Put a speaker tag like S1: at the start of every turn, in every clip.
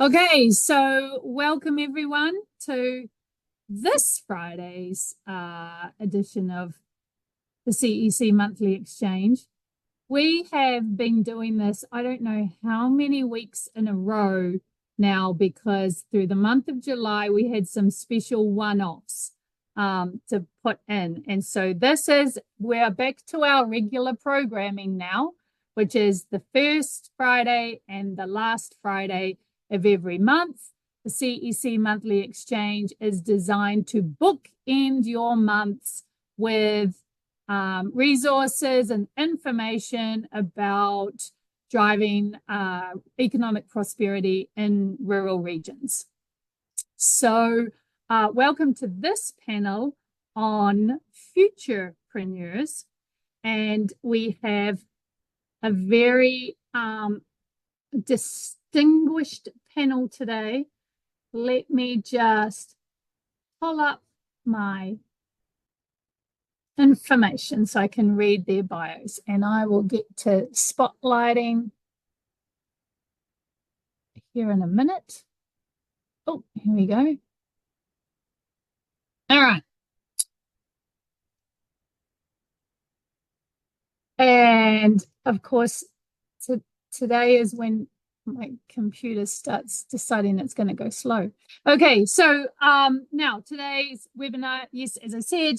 S1: Okay, so welcome everyone to this Friday's edition of the CEC Monthly Exchange. We have been doing this, I don't know how many weeks in a row now, because through the month of July, we had some special one-offs to put in. And so we're back to our regular programming now, which is the first Friday and the last Friday of every month. The CEC Monthly Exchange is designed to bookend your months with resources and information about driving economic prosperity in rural regions. So welcome to this panel on Futurepreneurs. And we have a very distinguished panel today. Let me just pull up my information so I can read their bios, and I will get to spotlighting here in a minute. Oh, here we go. All right. And of course, today is when my computer starts deciding it's going to go slow. Okay, so now today's webinar, yes, as I said,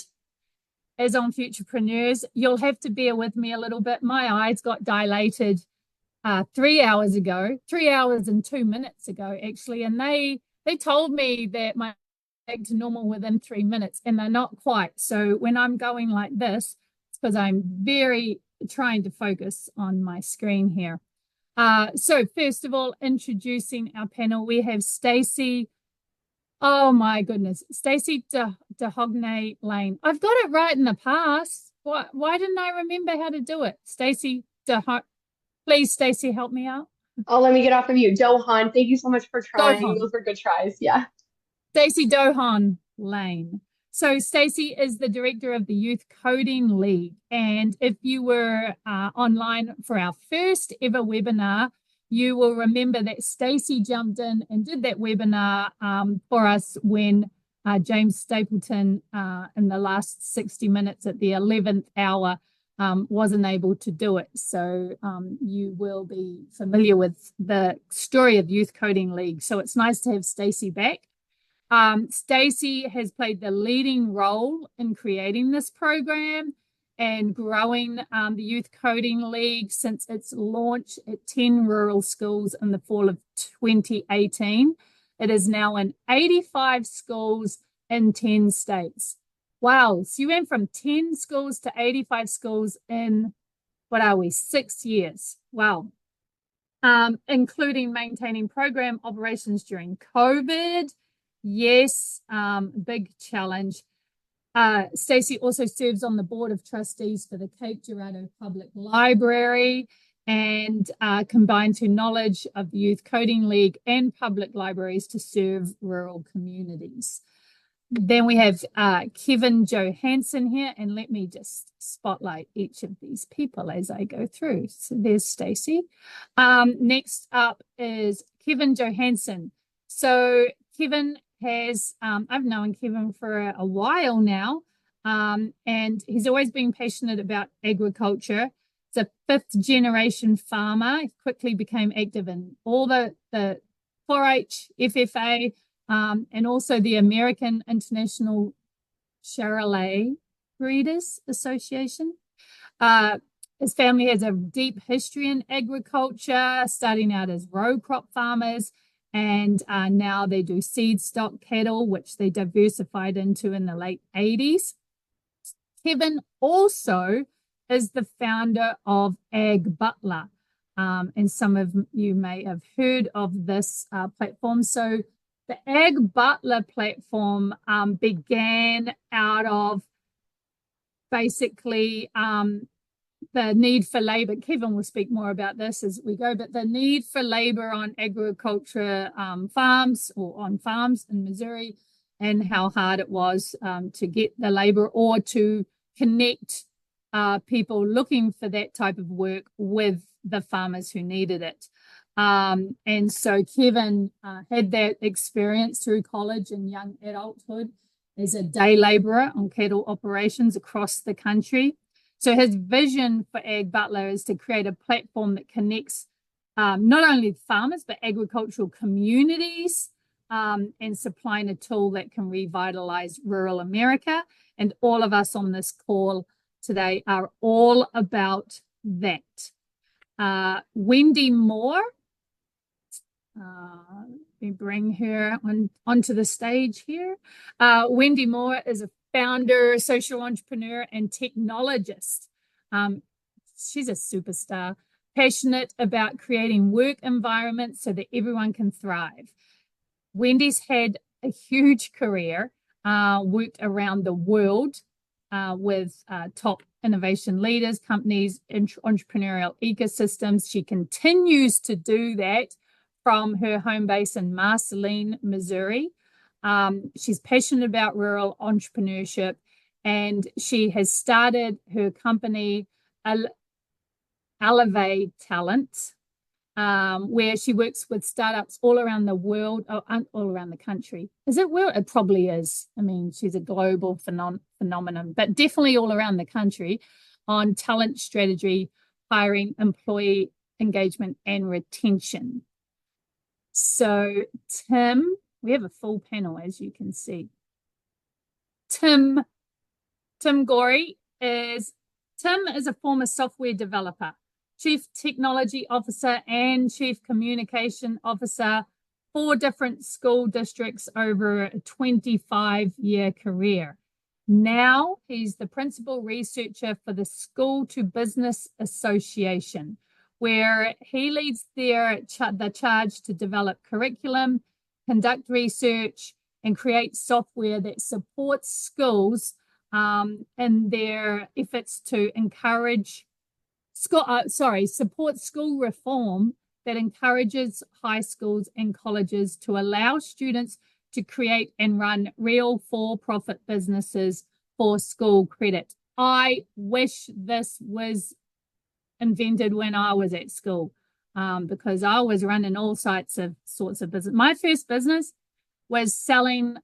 S1: is on Futurepreneurs. You'll have to bear with me a little bit. My eyes got dilated 3 hours ago, 3 hours and 2 minutes ago, actually, and they told me that my back to normal within 3 minutes, and they're not quite. So when I'm going like this, it's because I'm very trying to focus on my screen here. So first of all, introducing our panel, we have Stacy. Oh my goodness, Stacy Lane. I've got it right in the past. Why didn't I remember how to do it? Stacy, please, Stacy, help me out.
S2: Oh, let me get off of you. Johan, thank you so much for trying.
S1: Dohan.
S2: Those were good tries. Yeah.
S1: Stacy Lane. So Stacy is the director of the Youth Coding League. And if you were online for our first ever webinar, you will remember that Stacy jumped in and did that webinar for us when James Stapleton in the last 60 minutes at the 11th hour wasn't able to do it. So you will be familiar with the story of Youth Coding League. So it's nice to have Stacy back. Stacy has played the leading role in creating this program and growing the Youth Coding League since its launch at 10 rural schools in the fall of 2018. It is now in 85 schools in 10 states. Wow, so you went from 10 schools to 85 schools in, 6 years. Wow. Including maintaining program operations during COVID. Yes, big challenge. Stacy also serves on the board of trustees for the Cape Girardeau Public Library and combines her knowledge of the Youth Coding League and public libraries to serve rural communities. Then we have Kevin Johansen here, and let me just spotlight each of these people as I go through. So there's Stacy. Next up is Kevin Johansen. So Kevin has, I've known Kevin for a while now, and he's always been passionate about agriculture. He's a fifth generation farmer. He quickly became active in all the 4-H, FFA, and also the American International Charolais Breeders Association. His family has a deep history in agriculture, starting out as row crop farmers, and now they do seed stock cattle, which they diversified into in the late 80s. Kevin also is the founder of AgButler, and some of you may have heard of this platform. So the AgButler platform began out of basically the need for labor. Kevin will speak more about this as we go, but the need for labor on agriculture farms or on farms in Missouri, and how hard it was to get the labor or to connect people looking for that type of work with the farmers who needed it. And so Kevin had that experience through college and young adulthood as a day labourer on cattle operations across the country. So his vision for AgButler is to create a platform that connects not only farmers, but agricultural communities, and supplying a tool that can revitalize rural America. And all of us on this call today are all about that. Wendy Moore, let me bring her onto the stage here. Wendy Moore is a founder, social entrepreneur, and technologist. She's a superstar, passionate about creating work environments so that everyone can thrive. Wendy's had a huge career, worked around the world with top innovation leaders, companies, entrepreneurial ecosystems. She continues to do that from her home base in Marceline, Missouri. She's passionate about rural entrepreneurship, and she has started her company, Eleve Talent, where she works with startups all around the world, all around the country. Is it world? It probably is. I mean, she's a global phenomenon, but definitely all around the country on talent strategy, hiring, employee engagement, and retention. So Tim, we have a full panel, as you can see. Tim Goree is a former software developer, Chief Technology Officer, and Chief Communication Officer, 4 different school districts over a 25-year career. Now he's the principal researcher for the School to Business Association, where he leads the charge to develop curriculum, conduct research, and create software that supports schools in their efforts to support school reform that encourages high schools and colleges to allow students to create and run real for-profit businesses for school credit. I wish this was invented when I was at school, because I was running all sorts of business. My first business was selling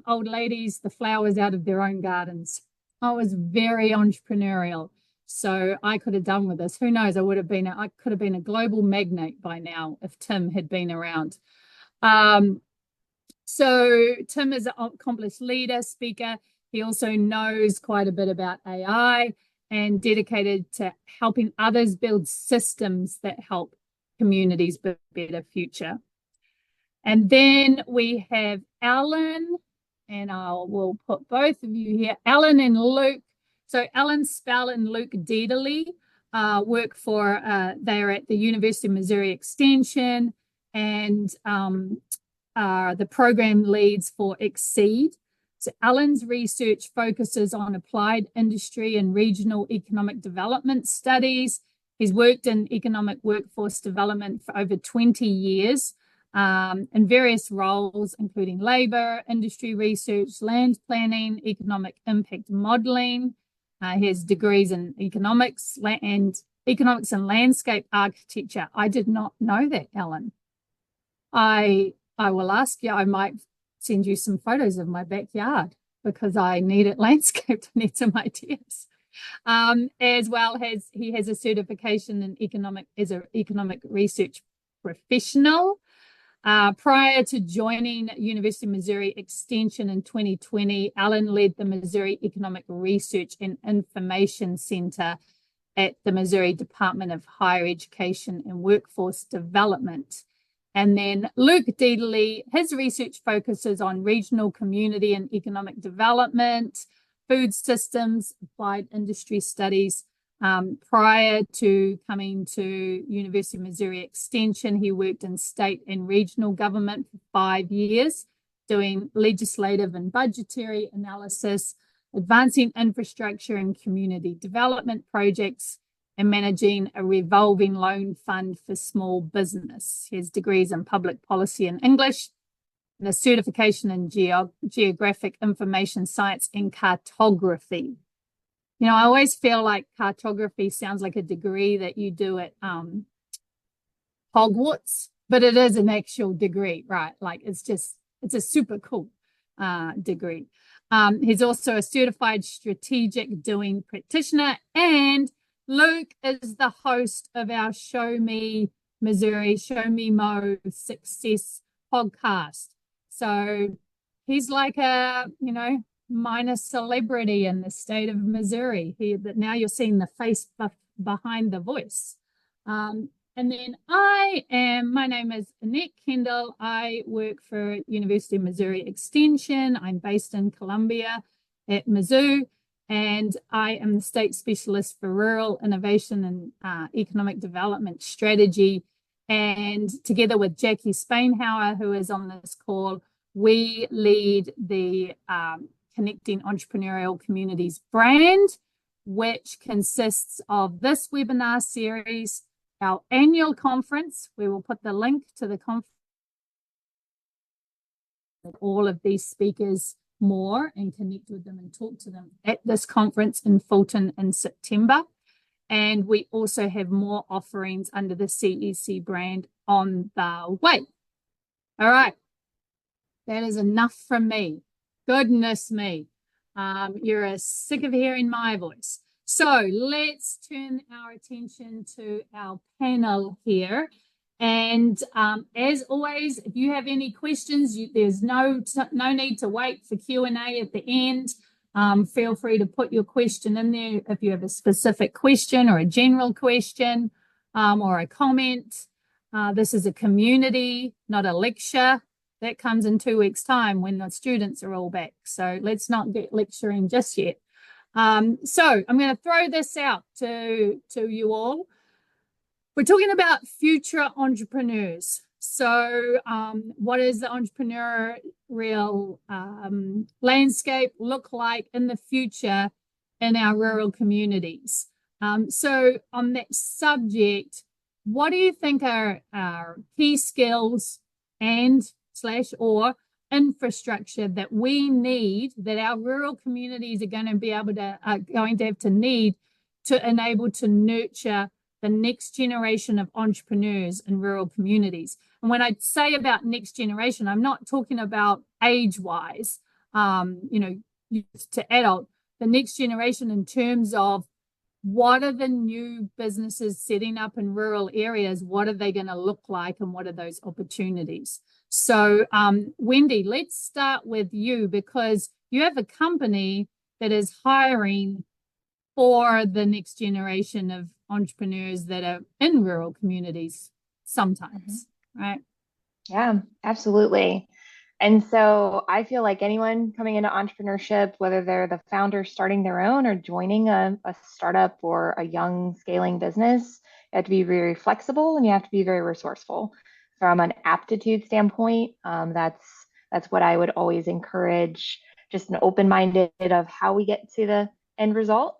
S1: old ladies the flowers out of their own gardens. I was very entrepreneurial, so I could have done with this. Who knows? I could have been a global magnate by now if Tim had been around. So Tim is an accomplished leader, speaker. He also knows quite a bit about AI and dedicated to helping others build systems that help communities build a better future. And then we have Alan, and we'll put both of you here, Alan and Luke. So Alan, Spell and Luke Dietterle work for, they're at the University of Missouri Extension, and are the program leads for Exceed. So Alan's research focuses on applied industry and regional economic development studies. He's worked in economic workforce development for over 20 years in various roles, including labor, industry research, land planning, economic impact modeling. He has degrees in economics and landscape architecture. I did not know that, Alan. I will ask you, I might send you some photos of my backyard because I need it landscaped. I need some ideas. As well as he has a certification in as an economic research professional. Prior to joining University of Missouri Extension in 2020, Alan led the Missouri Economic Research and Information Center at the Missouri Department of Higher Education and Workforce Development. And then Luke Dietterle, his research focuses on regional community and economic development, food systems, applied industry studies. Prior to coming to University of Missouri Extension, he worked in state and regional government for 5 years, doing legislative and budgetary analysis, advancing infrastructure and community development projects, and managing a revolving loan fund for small business. He has degrees in public policy and English, and a certification in geographic information science and cartography. You know, I always feel like cartography sounds like a degree that you do at Hogwarts, but it is an actual degree, right? Like it's a super cool degree. He's also a certified strategic doing practitioner, and Luke is the host of our Show Me Missouri, Show Me Mo Success podcast. So he's like a, minor celebrity in the state of Missouri. That now you're seeing the face behind the voice. And then my name is Annette Kendall. I work for University of Missouri Extension. I'm based in Columbia at Mizzou, and I am the state specialist for rural innovation and economic development strategy. And together with Jackie Spainhauer, who is on this call, we lead the Connecting Entrepreneurial Communities brand, which consists of this webinar series, our annual conference. We will put the link to the conference, all of these speakers more, and connect with them and talk to them at this conference in Fulton in September. And we also have more offerings under the CEC brand on the way. All right. That is enough from me. Goodness me. You're sick of hearing my voice. So let's turn our attention to our panel here. And as always, if you have any questions, there's no need to wait for Q&A at the end. Feel free to put your question in there if you have a specific question or a general question or a comment. This is a community, not a lecture. That comes in 2 weeks' time when the students are all back. So let's not get lecturing just yet. So I'm going to throw this out to you all. We're talking about future entrepreneurs. So what does the entrepreneurial landscape look like in the future in our rural communities? So on that subject, what do you think are our key skills or infrastructure that we need, that our rural communities are going to have to need to enable to nurture the next generation of entrepreneurs in rural communities? And when I say about next generation, I'm not talking about age-wise, youth to adult, the next generation in terms of what are the new businesses setting up in rural areas? What are they going to look like, and what are those opportunities? So, Wendy, let's start with you, because you have a company that is hiring for the next generation of entrepreneurs that are in rural communities sometimes, right?
S3: Yeah, absolutely. And so I feel like anyone coming into entrepreneurship, whether they're the founder starting their own or joining a startup or a young scaling business, you have to be very flexible and you have to be very resourceful. From an aptitude standpoint, that's what I would always encourage, just an open-minded of how we get to the end result.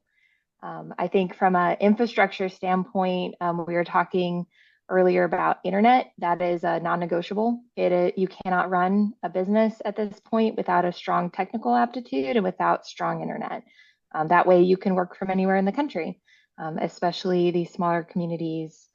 S3: I think from an infrastructure standpoint, we were talking earlier about internet. That is a non-negotiable. You cannot run a business at this point without a strong technical aptitude and without strong internet. That way you can work from anywhere in the country, especially these smaller communities.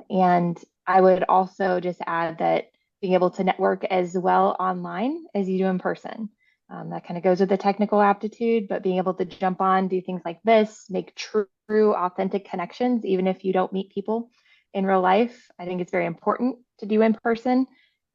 S3: And I would also just add that being able to network as well online as you do in person. That kind of goes with the technical aptitude, but being able to jump on, do things like this, make true, authentic connections, even if you don't meet people in real life. I think it's very important to do in person.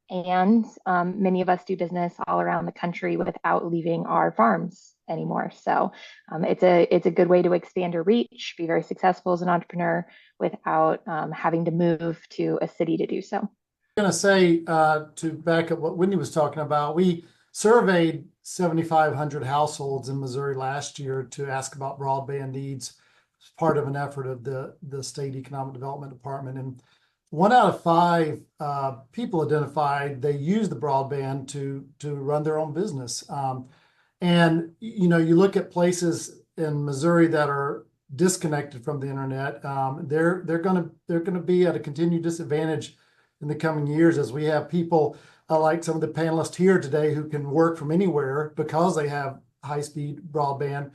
S3: And many of us do business all around the country without leaving our farms anymore. So it's a good way to expand your reach, be very successful as an entrepreneur without having to move to a city to do so.
S4: I'm going to say, to back up what Wendy was talking about, we surveyed 7,500 households in Missouri last year to ask about broadband needs as part of an effort of the State Economic Development Department. And 1 out of 5 people identified they use the broadband to run their own business. And you look at places in Missouri that are disconnected from the internet. They're going to be at a continued disadvantage in the coming years, as we have people like some of the panelists here today who can work from anywhere because they have high-speed broadband.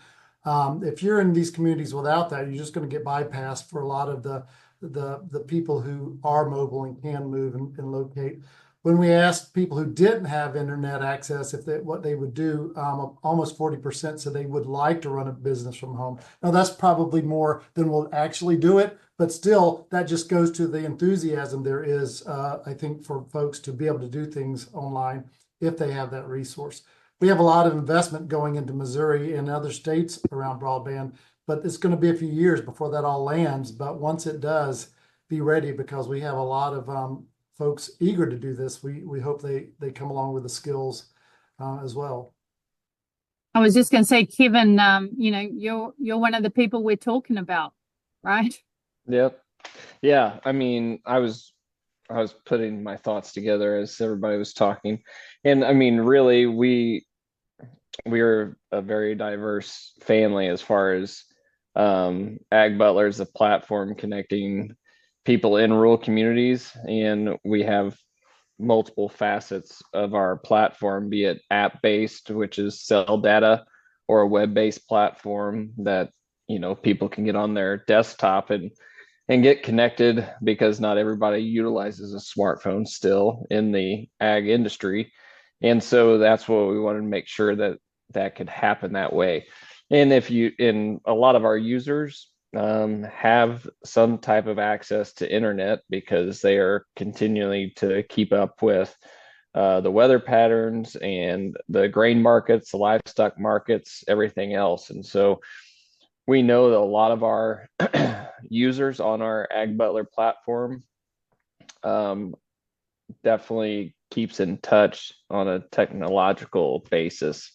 S4: If you're in these communities without that, you're just going to get bypassed for a lot of the the people who are mobile and can move and locate. When we asked people who didn't have internet access what they would do, almost 40% said they would like to run a business from home. Now that's probably more than will actually do it, but still that just goes to the enthusiasm there is, I think, for folks to be able to do things online if they have that resource. We have a lot of investment going into Missouri and other states around broadband, but it's going to be a few years before that all lands. But once it does, be ready, because we have a lot of folks eager to do this. We hope they come along with the skills as well.
S1: I was just going to say, Kevin, you're one of the people we're talking about, right?
S5: Yep. Yeah. I mean, I was putting my thoughts together as everybody was talking, and I mean, really, we're a very diverse family as far as AgButler is a platform connecting people in rural communities, and we have multiple facets of our platform, be it app-based, which is sell data, or a web-based platform that people can get on their desktop and get connected, because not everybody utilizes a smartphone still in the ag industry. And so that's what we wanted to make sure that could happen that way. And a lot of our users have some type of access to internet, because they are continually to keep up with the weather patterns and the grain markets, the livestock markets, everything else. And so we know that a lot of our users on our AgButler platform definitely keeps in touch on a technological basis.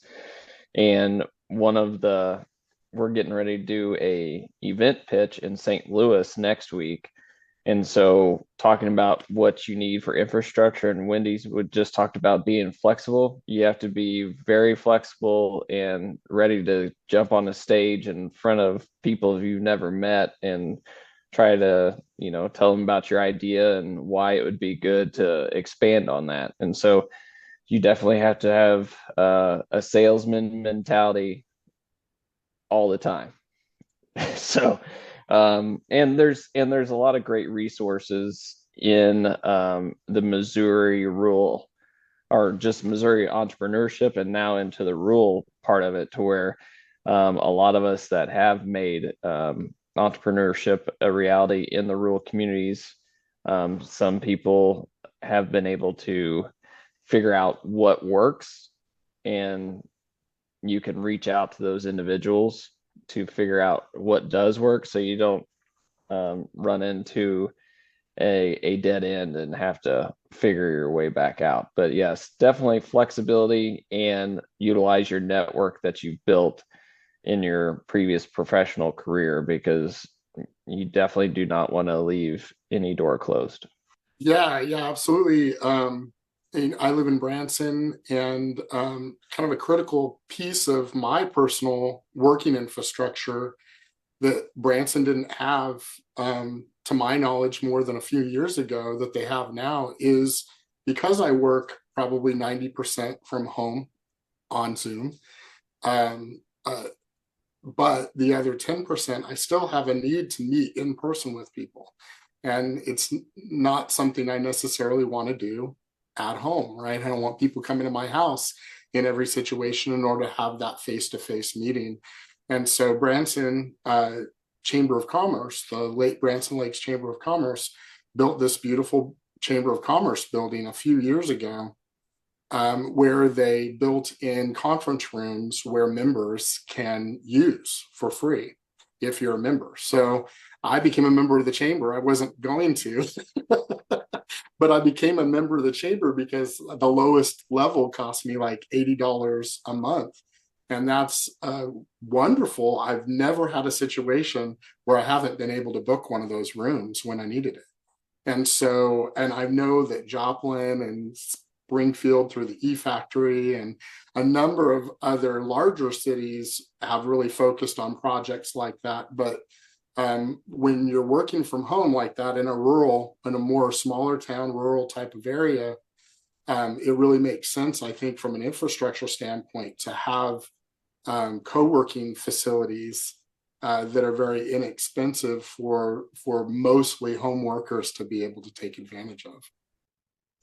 S5: And we're getting ready to do a event pitch in St. Louis next week. And so talking about what you need for infrastructure, and Wendy's would just talked about being flexible. You have to be very flexible and ready to jump on a stage in front of people you've never met and try to, tell them about your idea and why it would be good to expand on that. And so you definitely have to have a salesman mentality all the time. So and there's a lot of great resources in the Missouri rural, or just Missouri entrepreneurship, and now into the rural part of it, to where a lot of us that have made entrepreneurship a reality in the rural communities, some people have been able to figure out what works, and you can reach out to those individuals to figure out what does work, so you don't run into a dead end and have to figure your way back out. But yes, definitely flexibility, and utilize your network that you've built in your previous professional career, because you definitely do not want to leave any door closed.
S6: Yeah, absolutely. And I live in Branson, and kind of a critical piece of my personal working infrastructure that Branson didn't have, to my knowledge, more than a few years ago, that they have now, is because I work probably 90% from home on Zoom. But the other 10%, I still have a need to meet in person with people. And it's not something I necessarily want to do at home, right? I don't want people coming to my house in every situation in order to have that face-to-face meeting. And so Branson Chamber of Commerce, the late Branson Lakes Chamber of Commerce, built this beautiful Chamber of Commerce building a few years ago, where they built in conference rooms where members can use for free if you're a member. So I became a member of the chamber. I wasn't going to, but I became a member of the chamber because the lowest level cost me like $80 a month. And that's wonderful. I've never had a situation where I haven't been able to book one of those rooms when I needed it. And so, and I know that Joplin and Springfield through the E-Factory and a number of other larger cities have really focused on projects like that. But when you're working from home like that in a more smaller town, rural type of area, it really makes sense, I think, from an infrastructure standpoint, to have co-working facilities that are very inexpensive for mostly home workers to be able to take advantage of.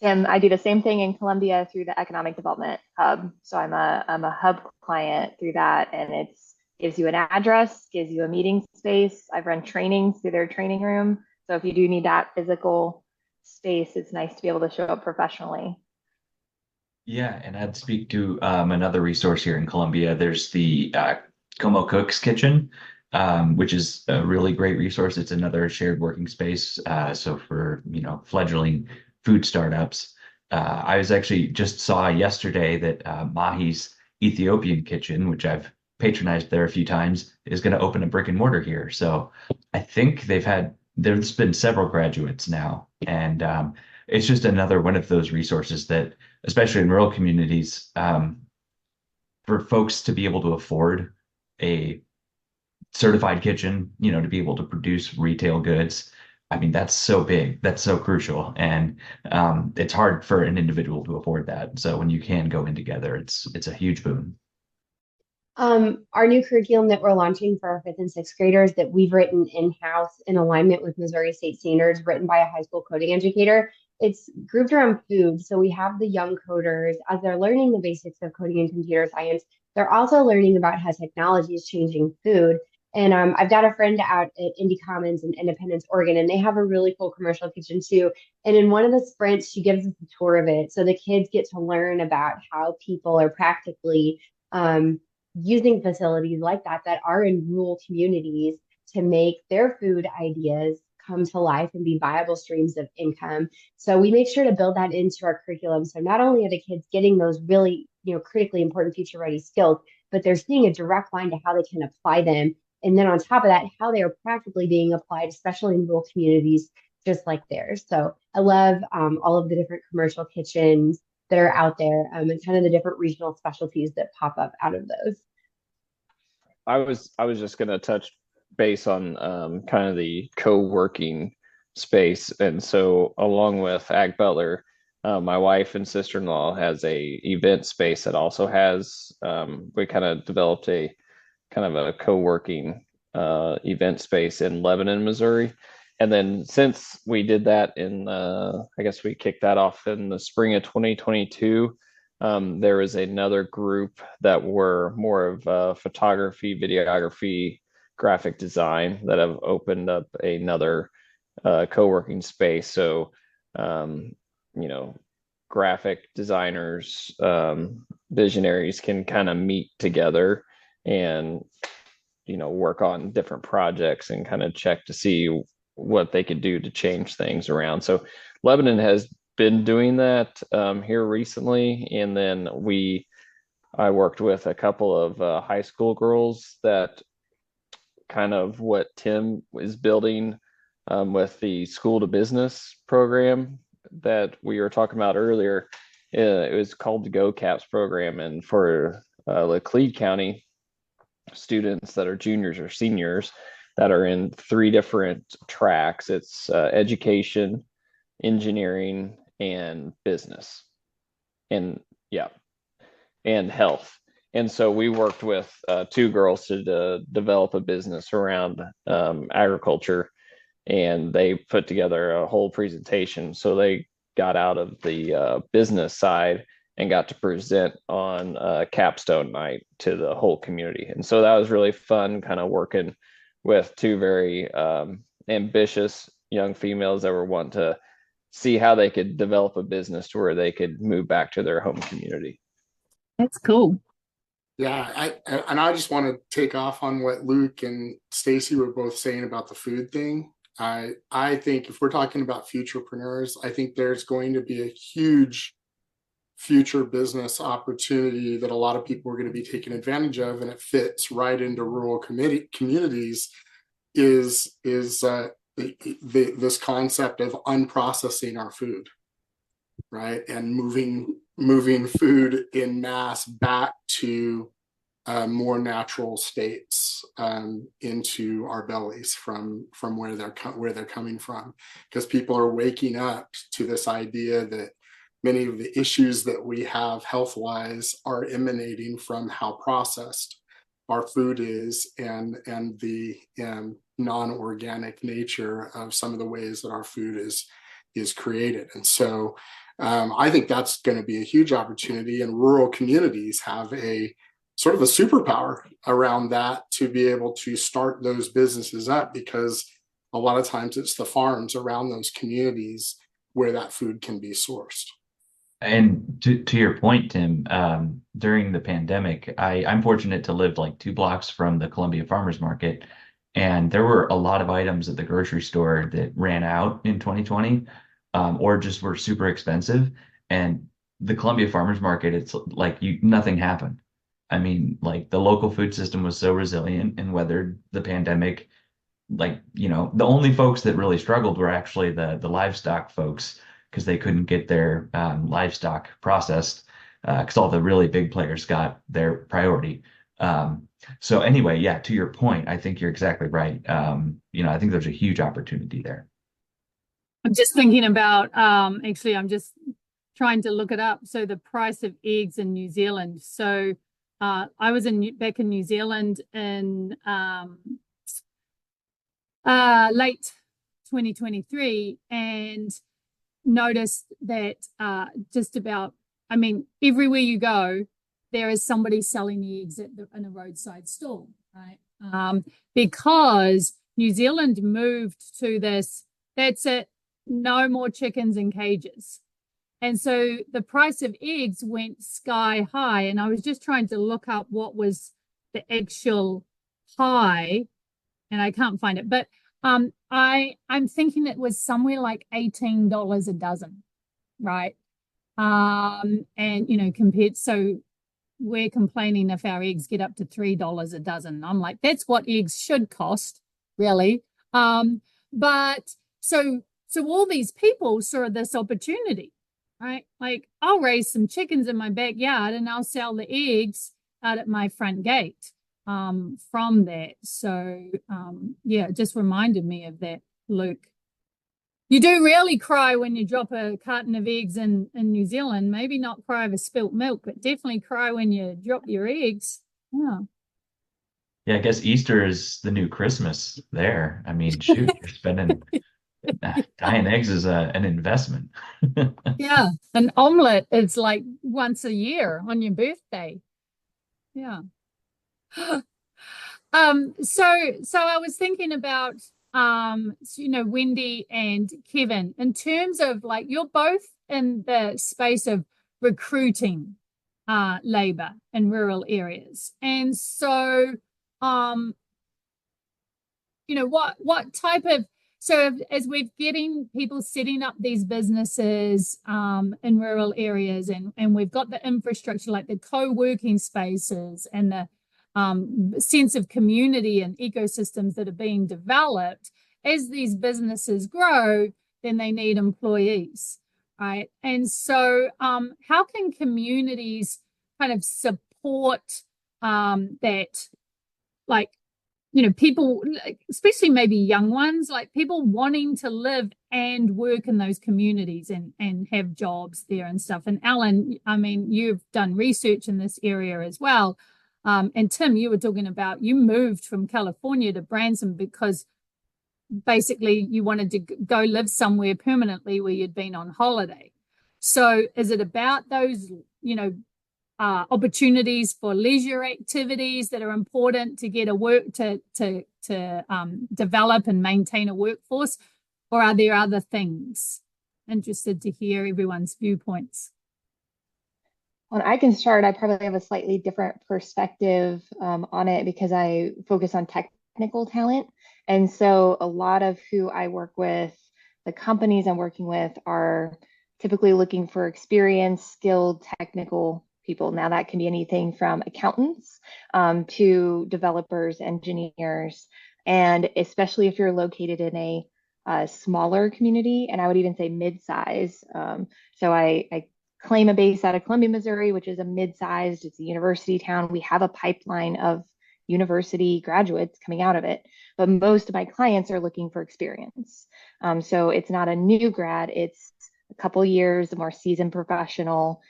S3: Tim, I do the same thing in Columbia through the Economic Development Hub. So I'm a hub client through that, and it gives you an address, gives you a meeting space. I've run trainings through their training room. So if you do need that physical space, it's nice to be able to show up professionally.
S7: Yeah, and I'd speak to another resource here in Columbia. There's the Como Cook's Kitchen, which is a really great resource. It's another shared working space. So for, fledgling food startups. I was actually just saw yesterday that Mahi's Ethiopian Kitchen, which I've patronized there a few times, is going to open a brick and mortar here. So I think there's been several graduates now, and it's just another one of those resources that, especially in rural communities, for folks to be able to afford a certified kitchen, to be able to produce retail goods. I mean, that's so big, that's so crucial. And it's hard for an individual to afford that. So when you can go in together, it's a huge boon.
S2: Our new curriculum that we're launching for our 5th and 6th graders that we've written in-house in alignment with Missouri State standards, written by a high school coding educator. It's grouped around food. So we have the young coders, as they're learning the basics of coding and computer science, they're also learning about how technology is changing food. And I've got a friend out at Indy Commons in Independence, Oregon, and they have a really cool commercial kitchen too. And in one of the sprints, she gives us a tour of it. So the kids get to learn about how people are practically using facilities like that are in rural communities to make their food ideas come to life and be viable streams of income. So we make sure to build that into our curriculum. So not only are the kids getting those really, critically important future ready skills, but they're seeing a direct line to how they can apply them. And then on top of that, how they are practically being applied, especially in rural communities just like theirs. So I love all of the different commercial kitchens that are out there and kind of the different regional specialties that pop up out of those.
S5: I was just going to touch base on kind of the co-working space. And so along with AgButler, my wife and sister-in-law has a event space that also has, we kind of developed a kind of a co-working event space in Lebanon, Missouri. And then since we did that I guess we kicked that off in the spring of 2022, there was another group that were more of photography, videography, graphic design that have opened up another co-working space. So, graphic designers, visionaries can kind of meet together and, work on different projects and kind of check to see what they could do to change things around. So Lebanon has been doing that here recently. And then I worked with a couple of high school girls that kind of what Tim is building with the school to business program that we were talking about earlier. It was called the Go Caps program. And for Laclede County students that are juniors or seniors that are in 3 different tracks, it's education, engineering, and business, and health. And so we worked with 2 girls to develop a business around agriculture, and they put together a whole presentation. So they got out of the business side and got to present on capstone night to the whole community. And so that was really fun, kind of working with 2 very ambitious young females that were wanting to see how they could develop a business to where they could move back to their home community.
S1: That's cool.
S6: Yeah, I just want to take off on what Luke and Stacy were both saying about the food thing. I think if we're talking about futurepreneurs, I think there's going to be a huge future business opportunity that a lot of people are going to be taking advantage of, and it fits right into rural communities. Is this concept of unprocessing our food, right, and moving food in mass back to more natural states into our bellies from where they're coming from, because people are waking up to this idea that many of the issues that we have health-wise are emanating from how processed our food is, and the non-organic nature of some of the ways that our food is created. And so I think that's going to be a huge opportunity, and rural communities have a sort of a superpower around that to be able to start those businesses up, because a lot of times it's the farms around those communities where that food can be sourced.
S7: And to your point, Tim, during the pandemic, I'm fortunate to live like 2 blocks from the Columbia Farmers Market, and there were a lot of items at the grocery store that ran out in 2020, or just were super expensive. And the Columbia Farmers Market, it's like nothing happened. I mean, like the local food system was so resilient and weathered the pandemic. Like, the only folks that really struggled were actually the livestock folks, because they couldn't get their livestock processed, because all the really big players got their priority. So anyway, yeah, to your point, I think you're exactly right. I think there's a huge opportunity there.
S1: I'm just thinking about, actually, I'm just trying to look it up. So the price of eggs in New Zealand. So I was back in New Zealand in late 2023, and noticed that just about, I mean, everywhere you go, there is somebody selling the eggs in a roadside stall, right? Because New Zealand moved to this, that's it, no more chickens in cages. And so the price of eggs went sky high. And I was just trying to look up what was the actual high, and I can't find it. But I'm thinking it was somewhere like $18 a dozen, right? And compared, so we're complaining if our eggs get up to $3 a dozen. I'm like, that's what eggs should cost, really. But so all these people saw this opportunity, right? Like, I'll raise some chickens in my backyard and I'll sell the eggs out at my front gate from that. So yeah, it just reminded me of that, Luke. You do really cry when you drop a carton of eggs in New Zealand. Maybe not cry over spilt milk, but definitely cry when you drop your eggs. Yeah.
S7: Yeah, I guess Easter is the new Christmas there. I mean, shoot, you're spending dying eggs is an investment.
S1: Yeah, an omelet is like once a year on your birthday. Yeah. So I was thinking about Wendy and Kevin, in terms of, like, you're both in the space of recruiting labor in rural areas. And so what type of, so as we're getting people setting up these businesses in rural areas, and we've got the infrastructure, like the co-working spaces and the sense of community and ecosystems that are being developed, as these businesses grow, then they need employees, right? And so how can communities kind of support that, like, people, especially maybe young ones, like people wanting to live and work in those communities and have jobs there and stuff. And Alan, I mean, you've done research in this area as well. And Tim, you were talking about, you moved from California to Branson because basically you wanted to go live somewhere permanently where you'd been on holiday. So is it about those, opportunities for leisure activities that are important to get a work to develop and maintain a workforce, or are there other things? Interested to hear everyone's viewpoints.
S3: Well, I can start. I probably have a slightly different perspective on it, because I focus on technical talent. And so a lot of who I work with, the companies I'm working with, are typically looking for experienced, skilled, technical people. Now, that can be anything from accountants to developers, engineers, and especially if you're located in a smaller community, and I would even say mid-size. So I claim a base out of Columbia, Missouri, which is a mid-sized, it's a university town. We have a pipeline of university graduates coming out of it, but most of my clients are looking for experience. So it's not a new grad, it's a couple years, a more seasoned professional,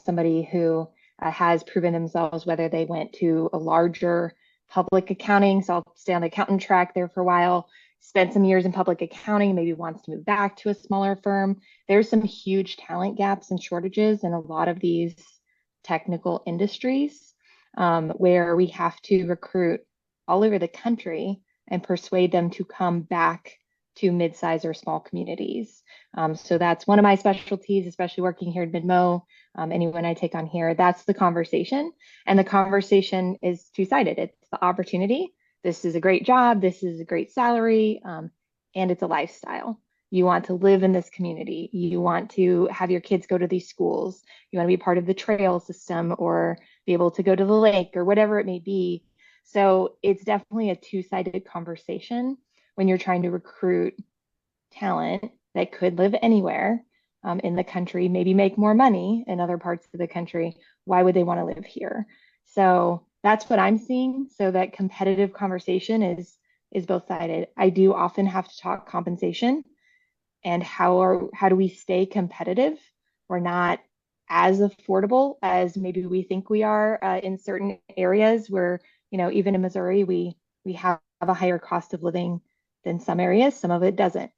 S3: somebody who has proven themselves, whether they went to a larger public accounting. So I'll stay on the accountant track there for a while, spent some years in public accounting, maybe wants to move back to a smaller firm. There's some huge talent gaps and shortages in a lot of these technical industries, where we have to recruit all over the country and persuade them to come back to mid-size or small communities. So that's one of my specialties, especially working here at Mid-Mo. Anyone I take on here, that's the conversation. And the conversation is two-sided. It's the opportunity. This is a great job. This is a great salary. And it's a lifestyle. You want to live in this community. You want to have your kids go to these schools. You want to be part of the trail system or be able to go to the lake or whatever it may be. So it's definitely a two-sided conversation when you're trying to recruit talent that could live anywhere in the country, maybe make more money in other parts of the country. Why would they want to live here? So that's what I'm seeing. So that competitive conversation is both sided. I do often have to talk compensation and how do we stay competitive? We're not as affordable as maybe we think we are in certain areas where, even in Missouri, we have a higher cost of living than some areas. Some of it doesn't.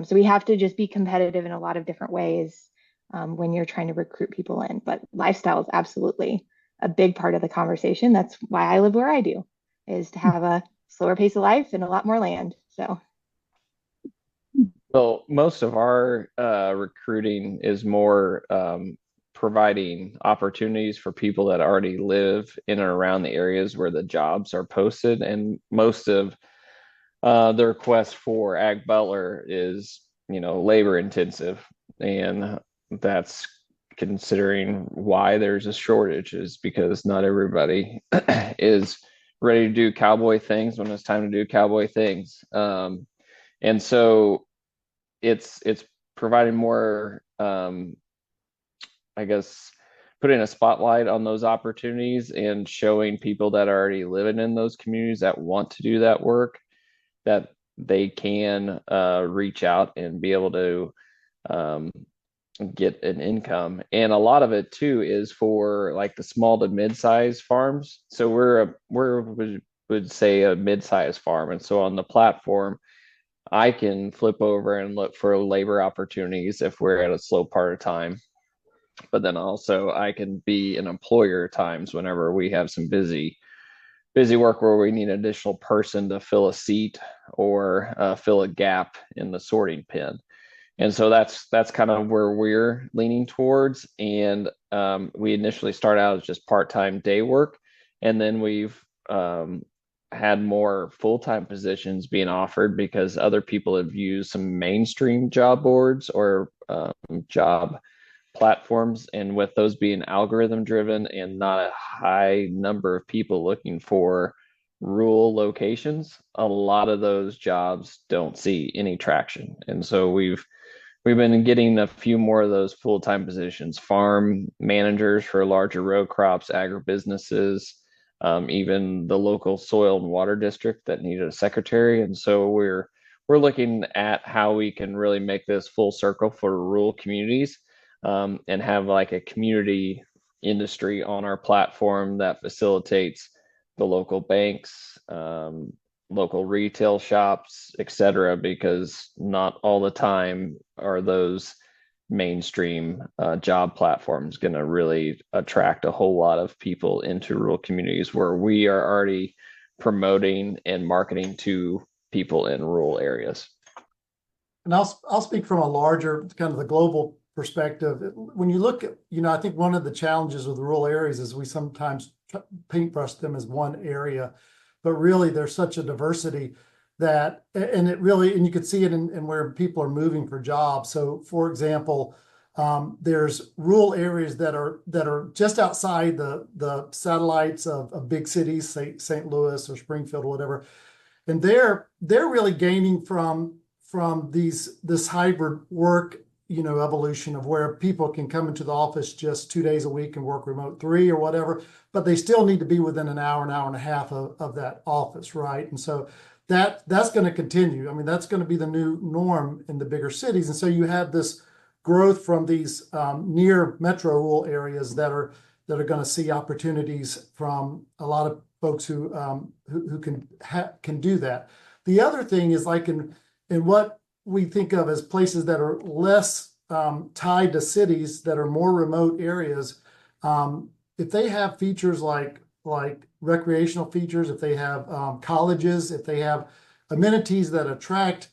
S3: So we have to just be competitive in a lot of different ways when you're trying to recruit people in. But lifestyle is absolutely a big part of the conversation. That's why I live where I do, is to have a slower pace of life and a lot more land. So.
S5: Well, most of our recruiting is more providing opportunities for people that already live in and around the areas where the jobs are posted. And most of the request for AgButler is, labor intensive. And that's considering why there's a shortage, is because not everybody is ready to do cowboy things when it's time to do cowboy things. And so it's providing more, I guess, putting a spotlight on those opportunities and showing people that are already living in those communities that want to do that work that they can reach out and be able to get an income. And a lot of it too is for like the small to mid-sized farms. So we would say a mid-sized farm. And so on the platform, I can flip over and look for labor opportunities if we're at a slow part of time. But then also I can be an employer at times whenever we have some busy work where we need an additional person to fill a seat or fill a gap in the sorting pen. And so that's kind of where we're leaning towards. And we initially start out as just part-time day work. And then we've had more full-time positions being offered because other people have used some mainstream job boards or job platforms. And with those being algorithm driven and not a high number of people looking for rural locations, a lot of those jobs don't see any traction. And so we've been getting a few more of those full-time positions, farm managers for larger row crops, agribusinesses, even the local soil and water district that needed a secretary. And so we're looking at how we can really make this full circle for rural communities, and have like a community industry on our platform that facilitates the local banks, local retail shops, etc., because not all the time are those mainstream job platforms going to really attract a whole lot of people into rural communities where we are already promoting and marketing to people in rural areas.
S4: And I'll speak from a larger kind of the global perspective. When you look at, I think one of the challenges with rural areas is we sometimes paintbrush them as one area, but really there's such a diversity that, and you could see it in where people are moving for jobs. So for example, there's rural areas that are just outside the satellites of big cities, say St. Louis or Springfield or whatever. And they're really gaining from this hybrid work, evolution of where people can come into the office just 2 days a week and work remote 3 or whatever, but they still need to be within an hour and a half of that office, right? And so that's going to continue. I mean, that's going to be the new norm in the bigger cities. And so you have this growth from these near metro rural areas that are that are going to see opportunities from a lot of folks who can do that. The other thing is like in what we think of as places that are less tied to cities, that are more remote areas. If they have features like recreational features, if they have colleges, if they have amenities that attract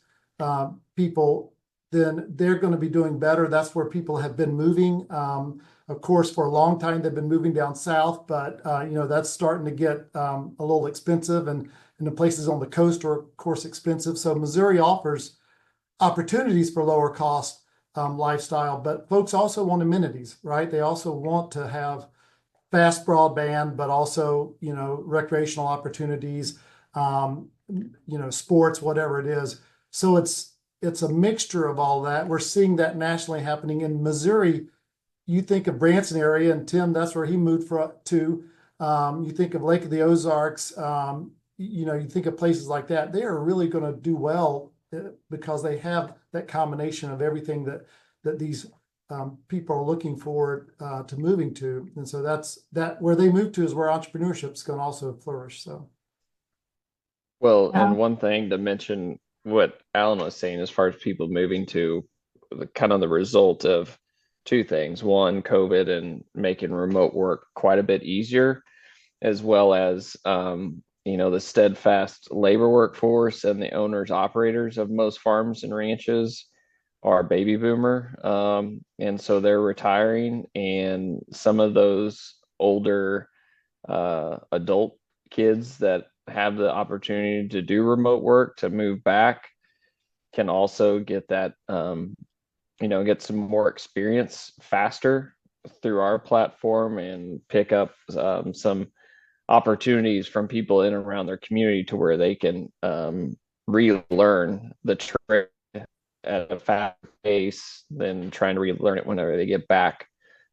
S4: people, then they're going to be doing better. That's where people have been moving. Of course, for a long time, they've been moving down south, but that's starting to get a little expensive, and the places on the coast are, of course, expensive. So Missouri offers opportunities for lower cost lifestyle, but folks also want amenities, right? They also want to have fast broadband, but also, recreational opportunities, sports, whatever it is. So it's a mixture of all that. We're seeing that nationally happening in Missouri. You think of Branson area, and Tim, that's where he moved to. You think of Lake of the Ozarks. You think of places like that. They are really going to do well because they have that combination of everything that these people are looking forward to moving to. And so that's where they move to is where entrepreneurship is going to also flourish. So,
S5: well, and one thing to mention what Alan was saying as far as people moving to kind of the result of two things. One, COVID and making remote work quite a bit easier, as well as the steadfast labor workforce and the owners operators of most farms and ranches are baby boomer, and so they're retiring, and some of those older adult kids that have the opportunity to do remote work to move back can also get that get some more experience faster through our platform and pick up some opportunities from people in and around their community to where they can relearn the trade at a fast pace than trying to relearn it whenever they get back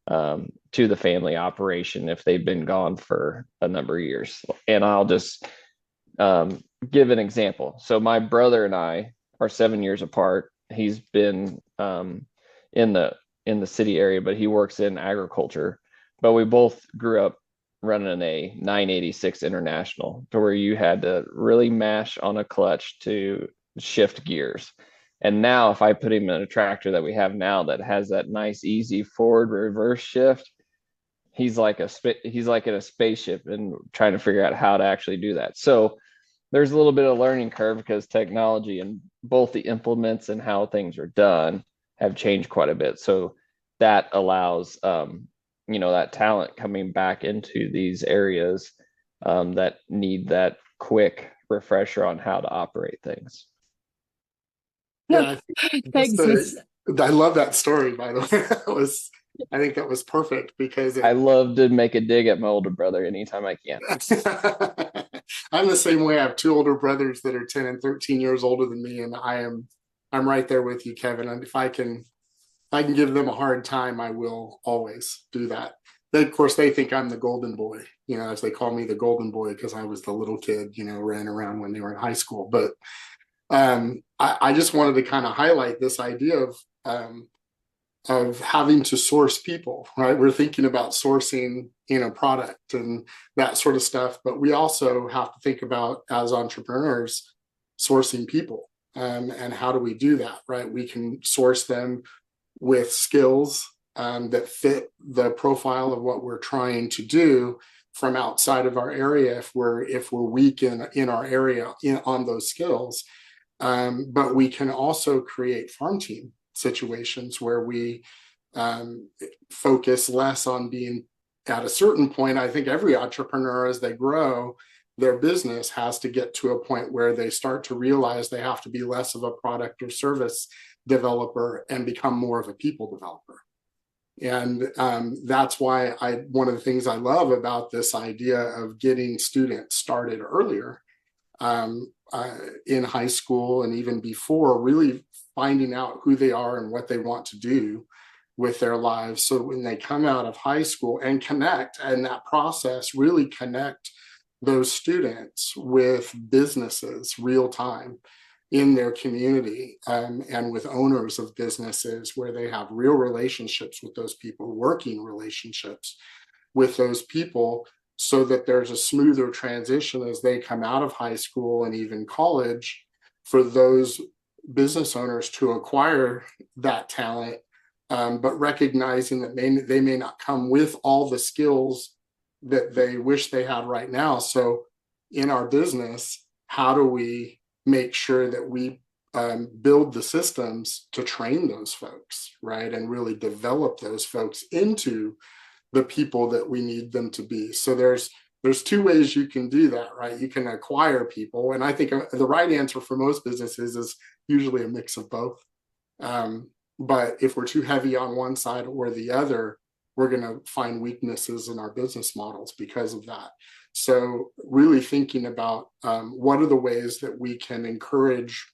S5: to the family operation if they've been gone for a number of years. And I'll just give an example. So my brother and I are 7 years apart. He's been in the city area, but he works in agriculture. But we both grew up running a 986 International, to where you had to really mash on a clutch to shift gears. And now if I put him in a tractor that we have now that has that nice easy forward reverse shift, he's like in a spaceship and trying to figure out how to actually do that. So there's a little bit of learning curve because technology and both the implements and how things are done have changed quite a bit. So that allows that talent coming back into these areas that need that quick refresher on how to operate things.
S6: Yeah,
S1: Thanks.
S6: I love that story, by the way. I think that was perfect because
S5: I love to make a dig at my older brother anytime I can.
S6: I'm the same way. I have two older brothers that are 10 and 13 years older than me, and I'm right there with you, Kevin. And if I can give them a hard time, I will always do that. Of course, they think I'm the golden boy, as they call me, the golden boy, because I was the little kid, ran around when they were in high school. But I just wanted to kind of highlight this idea of having to source people, right? We're thinking about sourcing, product and that sort of stuff, but we also have to think about, as entrepreneurs, sourcing people. And how do we do that, right? We can source them with skills that fit the profile of what we're trying to do from outside of our area if we're weak in our area on those skills. But we can also create farm team situations where we focus less on being at a certain point. I think every entrepreneur, as they grow their business, has to get to a point where they start to realize they have to be less of a product or service developer and become more of a people developer. And that's why one of the things I love about this idea of getting students started earlier in high school and even before, really finding out who they are and what they want to do with their lives. So when they come out of high school and connect, and that process really connect those students with businesses real time in their community, and with owners of businesses where they have real relationships with those people, working relationships. with those people so that there's a smoother transition as they come out of high school and even college for those business owners to acquire that talent, but recognizing that they may not come with all the skills that they wish they had right now. So in our business, how do we make sure that we build the systems to train those folks, right? And really develop those folks into the people that we need them to be. So there's two ways you can do that, right? You can acquire people. And I think the right answer for most businesses is usually a mix of both. But if we're too heavy on one side or the other, we're going to find weaknesses in our business models because of that. So really thinking about what are the ways that we can encourage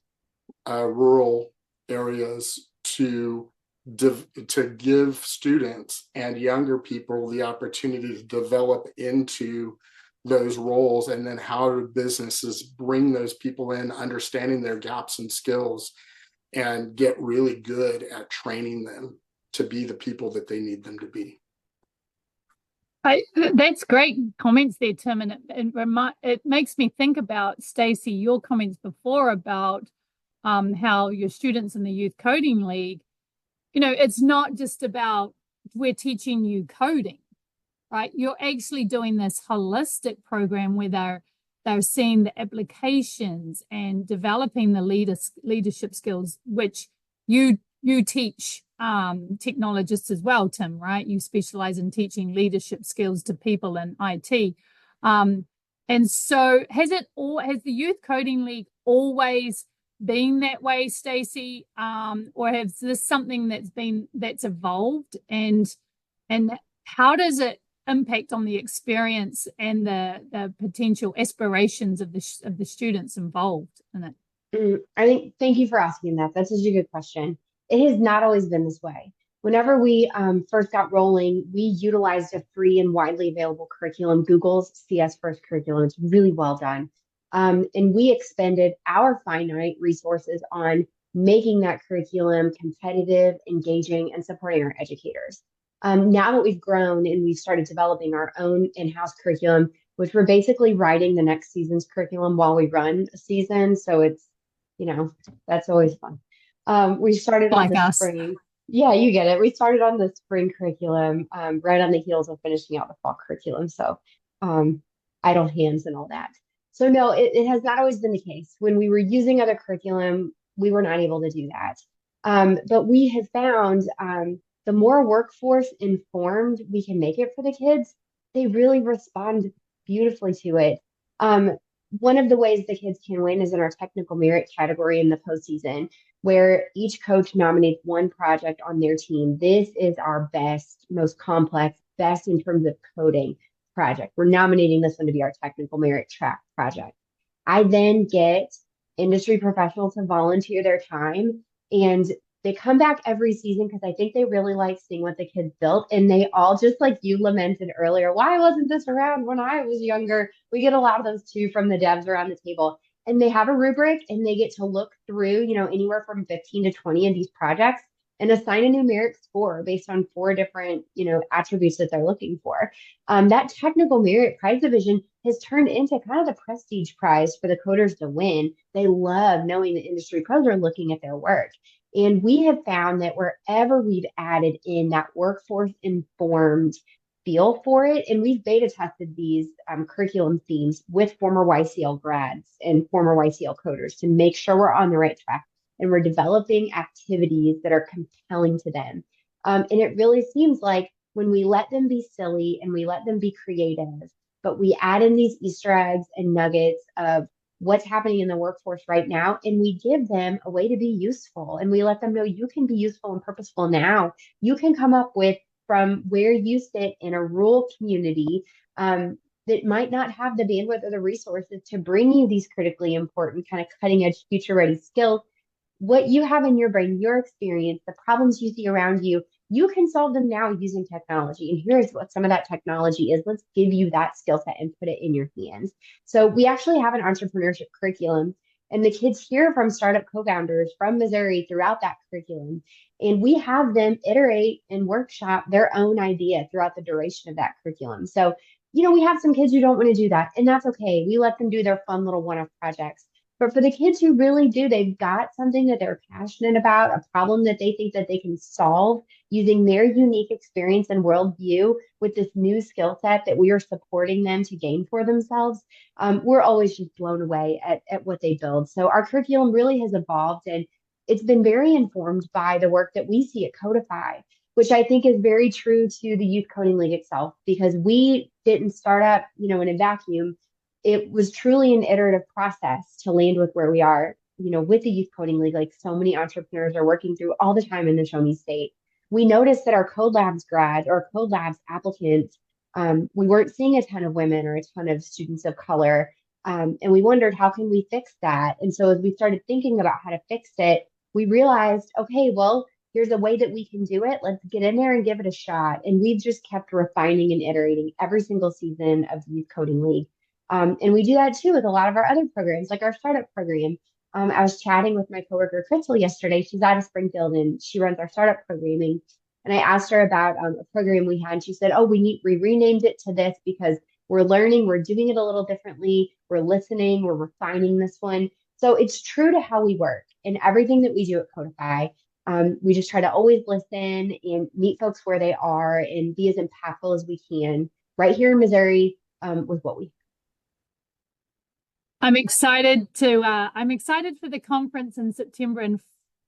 S6: rural areas to give students and younger people the opportunity to develop into those roles, and then how do businesses bring those people in, understanding their gaps and skills, and get really good at training them to be the people that they need them to be.
S1: That's great comments there, Tim, and it makes me think about, Stacy, your comments before about how your students in the Youth Coding League, it's not just about we're teaching you coding, right? You're actually doing this holistic program where they're seeing the applications and developing the leadership skills, which you teach technologists as well, Tim, right? You specialize in teaching leadership skills to people in IT. And so has the Youth Coding League always been that way, Stacy? Or has this something that's evolved, and how does it impact on the experience and the potential aspirations of the students involved in it?
S2: Thank you for asking that. That's such a good question. It has not always been this way. Whenever we first got rolling, we utilized a free and widely available curriculum, Google's CS First curriculum. It's really well done. And we expended our finite resources on making that curriculum competitive, engaging, and supporting our educators. Now that we've grown and we've started developing our own in-house curriculum, which we're basically writing the next season's curriculum while we run a season. So it's, that's always fun. We started on the spring. Yeah, you get it. We started on the spring curriculum right on the heels of finishing out the fall curriculum. So idle hands and all that. So no, it has not always been the case. When we were using other curriculum, we were not able to do that. But we have found the more workforce informed we can make it for the kids, they really respond beautifully to it. One of the ways the kids can win is in our technical merit category in the postseason, where each coach nominates one project on their team. This is our best, most complex, best in terms of coding project. We're nominating this one to be our technical merit track project. I then get industry professionals to volunteer their time, and they come back every season because I think they really like seeing what the kids built. And they all, just like you lamented earlier, why wasn't this around when I was younger? We get a lot of those too from the devs around the table. And they have a rubric and they get to look through, anywhere from 15 to 20 of these projects and assign a numeric score based on 4 different, attributes that they're looking for. That technical merit prize division has turned into kind of the prestige prize for the coders to win. They love knowing the industry pros are looking at their work. And we have found that wherever we've added in that workforce informed feel for it, and we've beta tested these curriculum themes with former YCL grads and former YCL coders to make sure we're on the right track and we're developing activities that are compelling to them. And it really seems like when we let them be silly and we let them be creative, but we add in these Easter eggs and nuggets of what's happening in the workforce right now, and we give them a way to be useful, and we let them know you can be useful and purposeful now. You can come up with, from where you sit in a rural community that might not have the bandwidth or the resources to bring you these critically important kind of cutting edge future ready skills. What you have in your brain, your experience, the problems you see around you, you can solve them now using technology. And here's what some of that technology is. Let's give you that skill set and put it in your hands. So we actually have an entrepreneurship curriculum And the kids hear from startup co-founders from Missouri throughout that curriculum. And we have them iterate and workshop their own idea throughout the duration of that curriculum. So, we have some kids who don't want to do that, and that's okay. We let them do their fun little one-off projects. But for the kids who really do, they've got something that they're passionate about, a problem that they think that they can solve using their unique experience and worldview with this new skill set that we are supporting them to gain for themselves. We're always just blown away at what they build. So our curriculum really has evolved, and it's been very informed by the work that we see at Codefi, which I think is very true to the Youth Coding League itself, because we didn't start up, in a vacuum. It was truly an iterative process to land with where we are, with the Youth Coding League, like so many entrepreneurs are working through all the time in the Show Me State. We noticed that our Code Labs grads or Code Labs applicants, we weren't seeing a ton of women or a ton of students of color. And we wondered, how can we fix that? And so as we started thinking about how to fix it, we realized, okay, well, here's a way that we can do it. Let's get in there and give it a shot. And we've just kept refining and iterating every single season of the Youth Coding League. And we do that too with a lot of our other programs, like our startup program. I was chatting with my coworker Crystal yesterday. She's out of Springfield and she runs our startup programming. And I asked her about a program we had. And she said, "Oh, we renamed it to this because we're learning, we're doing it a little differently, we're listening, we're refining this one." So it's true to how we work and everything that we do at Codefi. We just try to always listen and meet folks where they are and be as impactful as we can right here in Missouri with what we have.
S1: I'm excited for the conference in September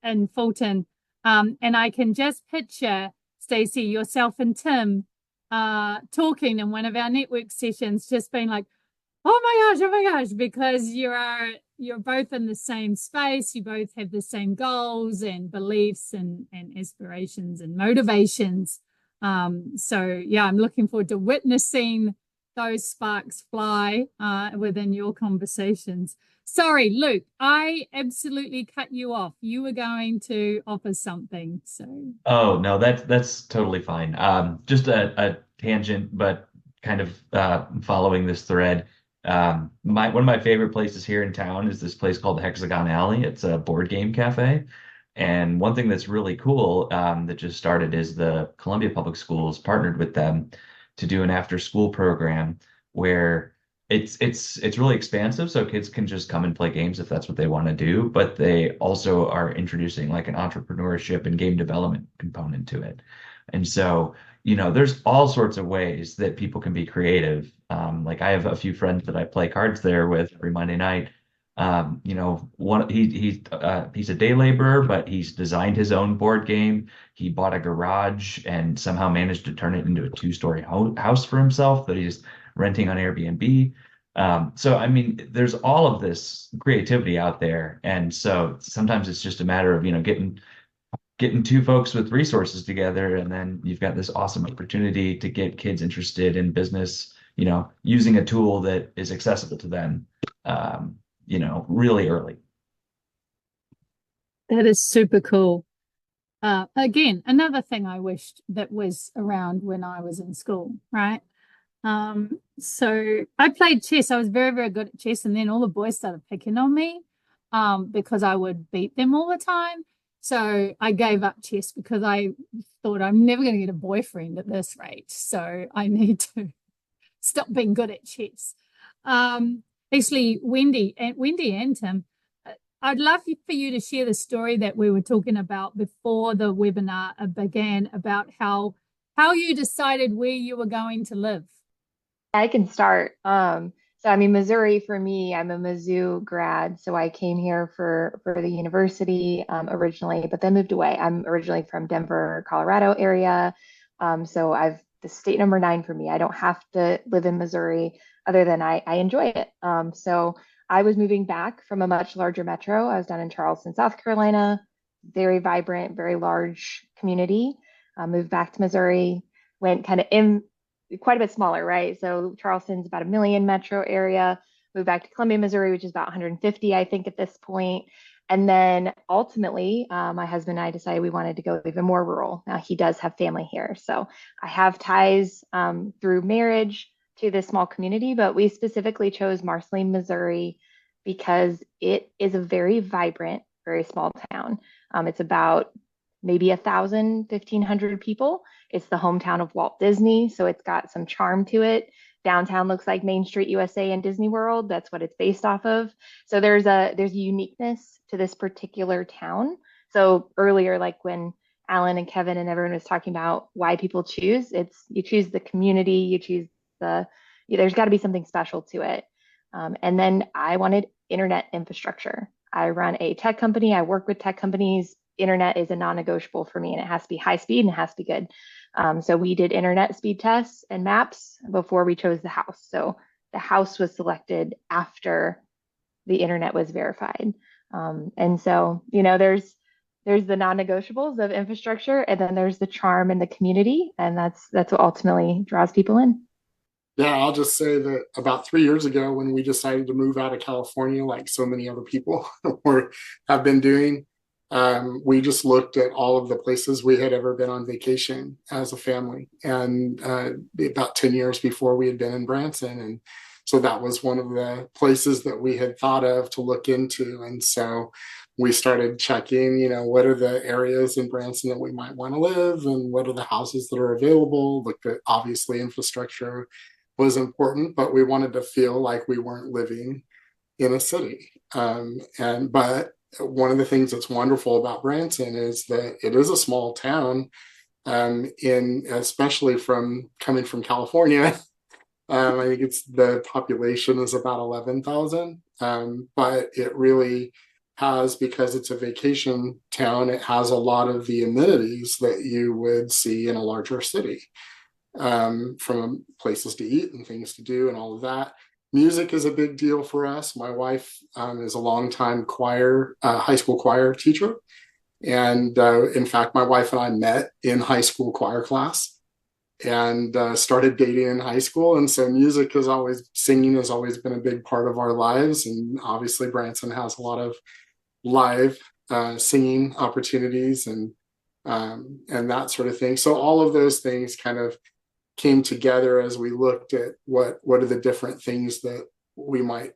S1: in Fulton. And I can just picture, Stacy, yourself and Tim talking in one of our network sessions, just being like, oh my gosh, because you're both in the same space, you both have the same goals and beliefs and aspirations and motivations. So yeah, I'm looking forward to witnessing those sparks fly within your conversations. Sorry, Luke, I absolutely cut you off. You were going to offer something. So.
S7: Oh, no, that's totally fine. Just a tangent, but kind of following this thread. One of my favorite places here in town is this place called Hexagon Alley. It's a board game cafe. And one thing that's really cool that just started is the Columbia Public Schools partnered with them to do an after school program where it's really expansive, so kids can just come and play games if that's what they want to do, but they also are introducing like an entrepreneurship and game development component to it. And so, there's all sorts of ways that people can be creative. Like I have a few friends that I play cards there with every Monday night. He's a day laborer, but he's designed his own board game. He bought a garage and somehow managed to turn it into a 2-story house for himself that he's renting on Airbnb. So, I mean, there's all of this creativity out there. And so sometimes it's just a matter of, getting two folks with resources together, and then you've got this awesome opportunity to get kids interested in business, using a tool that is accessible to them, really early.
S1: That is super cool. Again, another thing I wished that was around when I was in school, right? So I played chess. I was very, very good at chess. And then all the boys started picking on me because I would beat them all the time. So I gave up chess because I thought I'm never going to get a boyfriend at this rate. So I need to stop being good at chess. Actually, Wendy and Tim, I'd love for you to share the story that we were talking about before the webinar began about how you decided where you were going to live.
S3: I can start. So, I mean, Missouri for me, I'm a Mizzou grad, so I came here for the university originally, but then moved away. I'm originally from Denver, Colorado area. So the state number 9 for me. I don't have to live in Missouri other than I enjoy it. So I was moving back from a much larger metro. I was down in Charleston, South Carolina, very vibrant, very large community. Moved back to Missouri, went kind of in quite a bit smaller, right? So Charleston's about 1 million metro area, moved back to Columbia, Missouri, which is about 150, I think, at this point. And then ultimately, my husband and I decided we wanted to go even more rural. Now he does have family here. So I have ties through marriage to this small community, but we specifically chose Marceline, Missouri, because it is a very vibrant, very small town. It's about maybe 1,000, 1,500 people. It's the hometown of Walt Disney, so it's got some charm to it. Downtown looks like Main Street USA and Disney World. That's what it's based off of. So there's a uniqueness to this particular town. So earlier, like when Alan and Kevin and everyone was talking about why people choose, it's you choose the community, you choose there's got to be something special to it. And then I wanted internet infrastructure. I run a tech company. I work with tech companies. Internet is a non-negotiable for me, and it has to be high speed and it has to be good. So we did internet speed tests and maps before we chose the house. So the house was selected after the internet was verified. And so, there's the non-negotiables of infrastructure, and then there's the charm in the community, and that's what ultimately draws people in.
S6: Yeah, I'll just say that about 3 years ago, when we decided to move out of California, like so many other people have been doing, we just looked at all of the places we had ever been on vacation as a family. And about 10 years before, we had been in Branson. And so that was one of the places that we had thought of to look into. And so we started checking, what are the areas in Branson that we might want to live, and what are the houses that are available. Looked at, obviously, infrastructure was important, but we wanted to feel like we weren't living in a city. But one of the things that's wonderful about Branson is that it is a small town, especially coming from California. I think the population is about 11,000, but it really has, because it's a vacation town, it has a lot of the amenities that you would see in a larger city, from places to eat and things to do and all of that. Music is a big deal for us. My wife is a longtime high school choir teacher. And in fact, my wife and I met in high school choir class and started dating in high school. And so singing has always been a big part of our lives. And obviously Branson has a lot of live singing opportunities and that sort of thing. So all of those things kind of came together as we looked at what are the different things that we might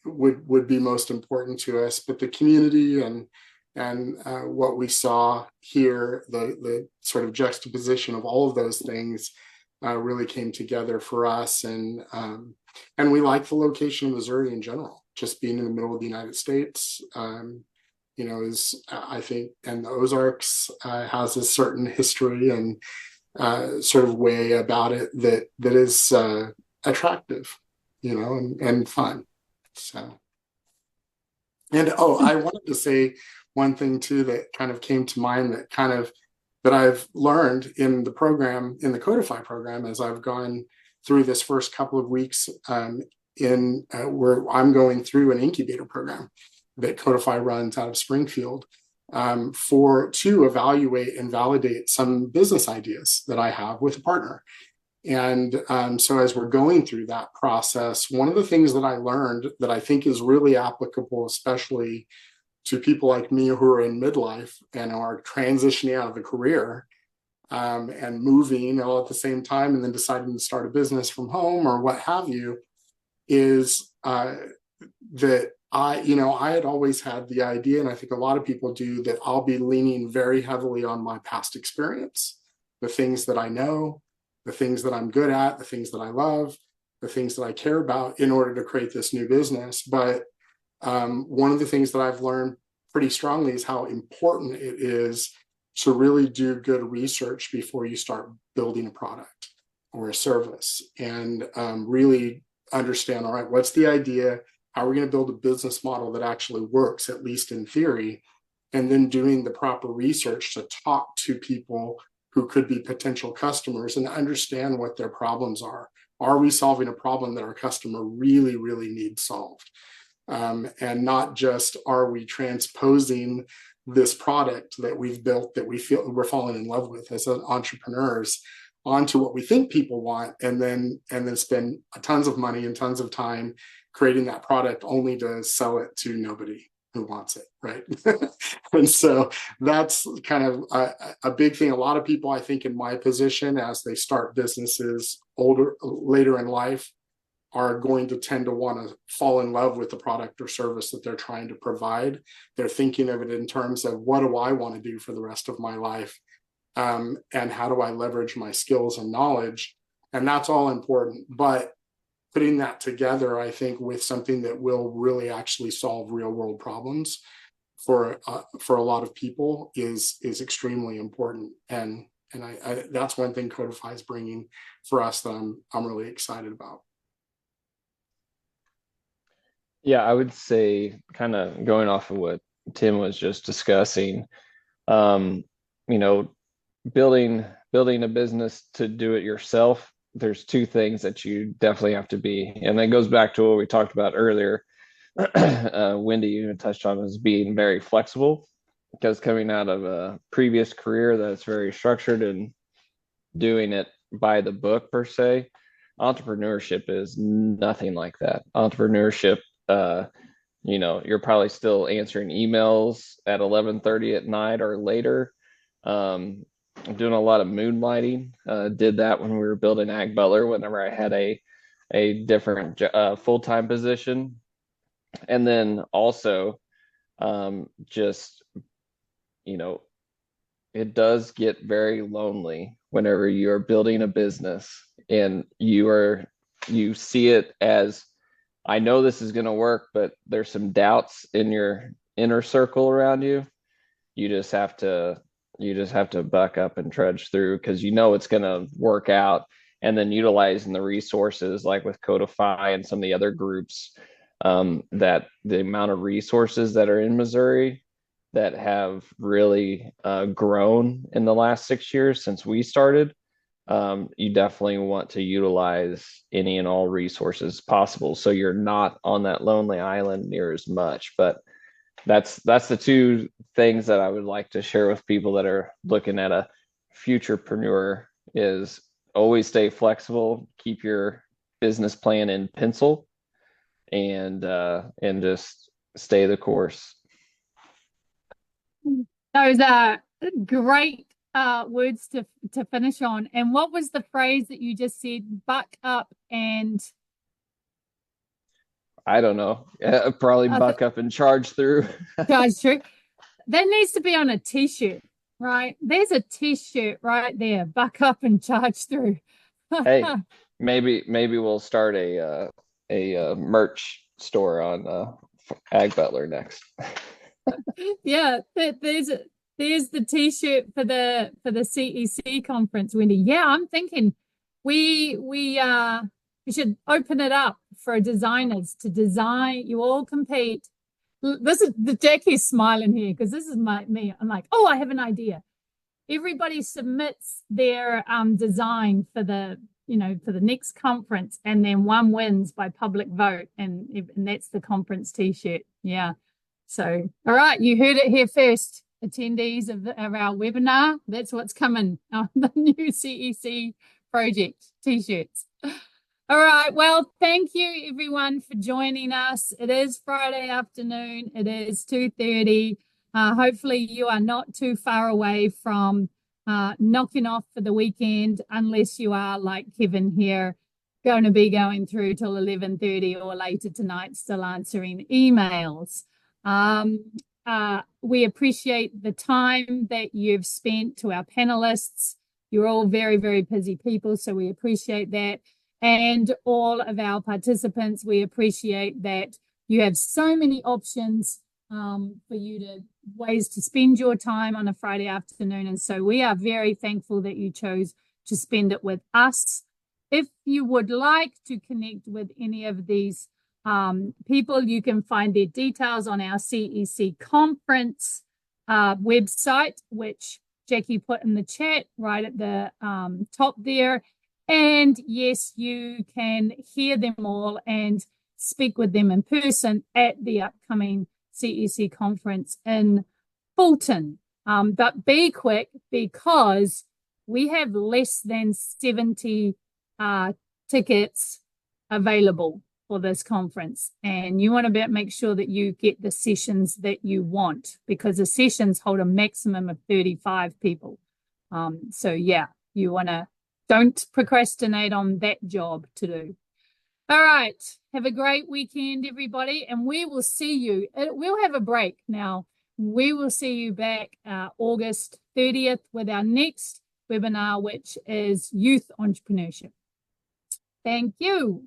S6: would be most important to us. But the community and what we saw here, the sort of juxtaposition of all of those things really came together for us. And we like the location of Missouri in general, just being in the middle of the United States. Is I think, and the Ozarks has a certain history and sort of way about it that is attractive, and fun. So, and I wanted to say one thing too that kind of came to mind that I've learned in the program, in the Codefi program, as I've gone through this first couple of weeks where I'm going through an incubator program that Codefi runs out of Springfield, to evaluate and validate some business ideas that I have with a partner. And so as we're going through that process, one of the things that I learned that I think is really applicable, especially to people like me who are in midlife and are transitioning out of a career and moving all at the same time, and then deciding to start a business from home or what have you, is that I had always had the idea, and I think a lot of people do, that I'll be leaning very heavily on my past experience, the things that I know, the things that I'm good at, the things that I love, the things that I care about in order to create this new business. But one of the things that I've learned pretty strongly is how important it is to really do good research before you start building a product or a service, and really understand, all right, what's the idea? How are we going to build a business model that actually works, at least in theory? And then doing the proper research to talk to people who could be potential customers and understand what their problems are. Are we solving a problem that our customer really, really needs solved? And not just, are we transposing this product that we've built, that we feel we're falling in love with as entrepreneurs, onto what we think people want, and then spend tons of money and tons of time creating that product only to sell it to nobody who wants it, right? And so that's kind of a big thing. A lot of people, I think, in my position, as they start businesses later in life, are going to tend to want to fall in love with the product or service that they're trying to provide. They're thinking of it in terms of, what do I want to do for the rest of my life? And how do I leverage my skills and knowledge? And that's all important. But putting that together, I think, with something that will really actually solve real world problems for a lot of people is extremely important. And I that's one thing Codefi is bringing for us that I'm really excited about.
S5: Yeah, I would say, kind of going off of what Tim was just discussing, you know, building a business to do it yourself, there's two things that you definitely have to be, and that goes back to what we talked about earlier. Wendy, you touched on, is being very flexible, because coming out of a previous career that's very structured and doing it by the book per se, entrepreneurship is nothing like that. Entrepreneurship, you know, you're probably still answering emails at 11:30 at night or later. I'm doing a lot of moonlighting. Did that when we were building AgButler, whenever I had a different full-time position. And then also, just, you know, it does get very lonely whenever you're building a business and you see it as, I know this is going to work, but there's some doubts in your inner circle around you. You just have to buck up and trudge through, because you know it's going to work out. And then utilizing the resources, like with Codefi and some of the other groups, that the amount of resources that are in Missouri that have really grown in the last 6 years since we started, you definitely want to utilize any and all resources possible, so you're not on that lonely island near as much. But that's the two things that I would like to share with people that are looking at a futurepreneur: is always stay flexible, keep your business plan in pencil, and just stay the course.
S1: Those are great words to finish on. And what was the phrase that you just said? Buck up and...
S5: I don't know. Probably buck up and charge through.
S1: Charge through. That needs to be on a t-shirt, right? There's a t-shirt right there. Buck up and charge through.
S5: Hey, maybe we'll start a merch store on AgButler next.
S1: Yeah, there's the t-shirt for the CEC conference, Wendy. Yeah, I'm thinking we should open it up for designers to design. You all compete. This is the Jackie's smiling here, because this is me. I'm like, oh, I have an idea. Everybody submits their design for the next conference, and then one wins by public vote, and that's the conference t-shirt. Yeah. So, all right, you heard it here first, attendees of our webinar. That's what's coming on the new CEC project t-shirts. All right, well, thank you everyone for joining us. It is Friday afternoon. It is 2:30. Hopefully you are not too far away from knocking off for the weekend, unless you are like Kevin here, going to be going through till 11:30 or later tonight, still answering emails. We appreciate the time that you've spent. To our panelists, you're all very, very busy people, so we appreciate that. And all of our participants, we appreciate that you have so many options for you to ways to spend your time on a Friday afternoon. And so we are very thankful that you chose to spend it with us. If you would like to connect with any of these people, you can find their details on our CEC conference website, which Jackie put in the chat right at the top there. And yes, you can hear them all and speak with them in person at the upcoming CEC conference in Fulton. But be quick, because we have less than 70 tickets available for this conference, and you want to make sure that you get the sessions that you want, because the sessions hold a maximum of 35 people. So yeah, you want to, don't procrastinate on that job to do. All right. Have a great weekend, everybody. And we will see you. We'll have a break now. We will see you back August 30th with our next webinar, which is youth entrepreneurship. Thank you.